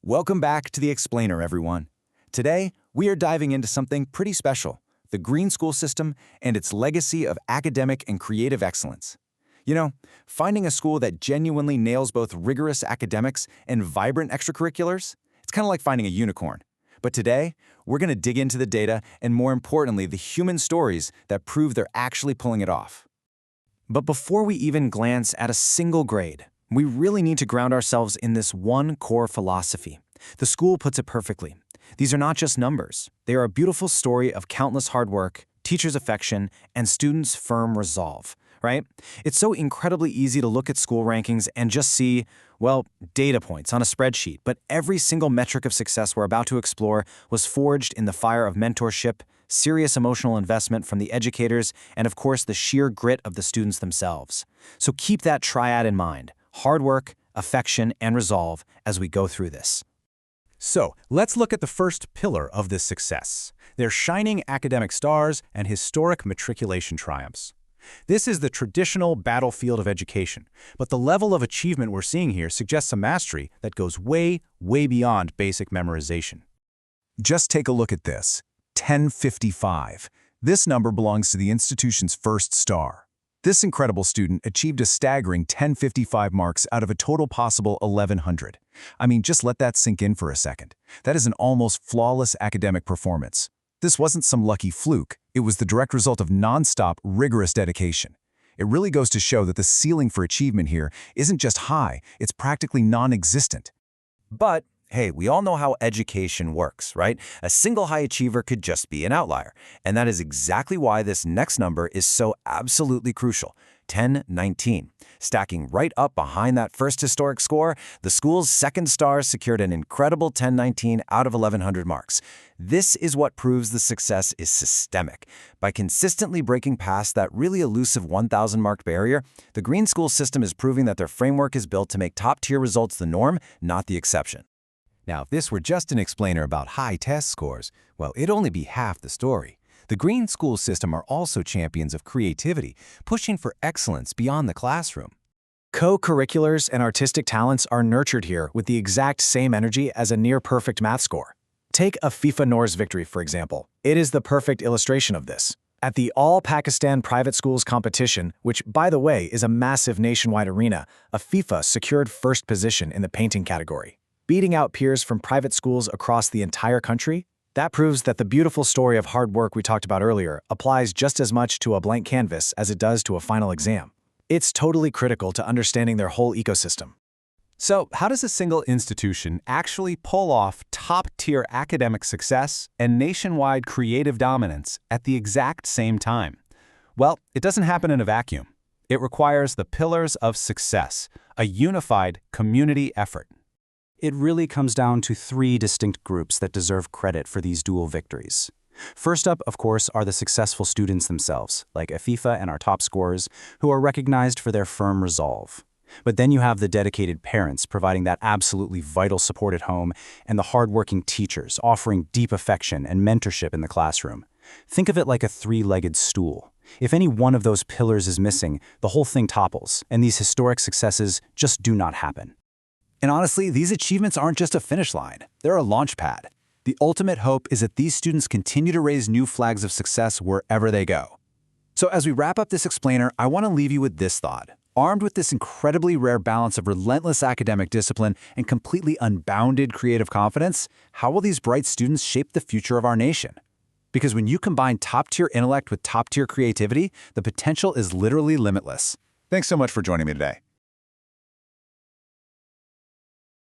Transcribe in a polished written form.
Welcome back to The Explainer, everyone. Today, we are diving into something pretty special, the Green School System and its legacy of academic and creative excellence. You know, finding a school that genuinely nails both rigorous academics and vibrant extracurriculars, it's kind of like finding a unicorn. But today, we're going to dig into the data and, more importantly, the human stories that prove they're actually pulling it off. But before we even glance at a single grade, we really need to ground ourselves in this one core philosophy. The school puts it perfectly. These are not just numbers. They are a beautiful story of countless hard work, teachers' affection, and students' firm resolve, right? It's so incredibly easy to look at school rankings and just see, well, data points on a spreadsheet, but every single metric of success we're about to explore was forged in the fire of mentorship, serious emotional investment from the educators, and of course the sheer grit of the students themselves. So keep that triad in mind: hard work, affection, and resolve as we go through this. So, let's look at the first pillar of this success: their shining academic stars and historic matriculation triumphs. This is the traditional battlefield of education, but the level of achievement we're seeing here suggests a mastery that goes way, way beyond basic memorization. Just take a look at this: 1055. This number belongs to the institution's first star. This incredible student achieved a staggering 1055 marks out of a total possible 1100. I mean, just let that sink in for a second. That is an almost flawless academic performance. This wasn't some lucky fluke. It was the direct result of non-stop, rigorous dedication. It really goes to show that the ceiling for achievement here isn't just high, it's practically non-existent. But hey, we all know how education works, right? A single high achiever could just be an outlier. And that is exactly why this next number is so absolutely crucial: 1019. Stacking right up behind that first historic score, the school's second star secured an incredible 1019 out of 1100 marks. This is what proves the success is systemic. By consistently breaking past that really elusive 1,000-mark barrier, the Green School System is proving that their framework is built to make top-tier results the norm, not the exception. Now, if this were just an explainer about high test scores, well, it'd only be half the story. The Green School System are also champions of creativity, pushing for excellence beyond the classroom. Co-curriculars and artistic talents are nurtured here with the exact same energy as a near-perfect math score. Take a FIFA Noors victory, for example. It is the perfect illustration of this. At the All-Pakistan Private Schools competition, which, by the way, is a massive nationwide arena, a FIFA secured first position in the painting category, beating out peers from private schools across the entire country. That proves that the beautiful story of hard work we talked about earlier applies just as much to a blank canvas as it does to a final exam. It's totally critical to understanding their whole ecosystem. So, how does a single institution actually pull off top-tier academic success and nationwide creative dominance at the exact same time? Well, it doesn't happen in a vacuum. It requires the pillars of success, a unified community effort. It really comes down to three distinct groups that deserve credit for these dual victories. First up, of course, are the successful students themselves, like Afifa and our top scorers, who are recognized for their firm resolve. But then you have the dedicated parents providing that absolutely vital support at home, and the hardworking teachers offering deep affection and mentorship in the classroom. Think of it like a three-legged stool. If any one of those pillars is missing, the whole thing topples, and these historic successes just do not happen. And honestly, these achievements aren't just a finish line. They're a launch pad. The ultimate hope is that these students continue to raise new flags of success wherever they go. So as we wrap up this explainer, I want to leave you with this thought. Armed with this incredibly rare balance of relentless academic discipline and completely unbounded creative confidence, how will these bright students shape the future of our nation? Because when you combine top-tier intellect with top-tier creativity, the potential is literally limitless. Thanks so much for joining me today.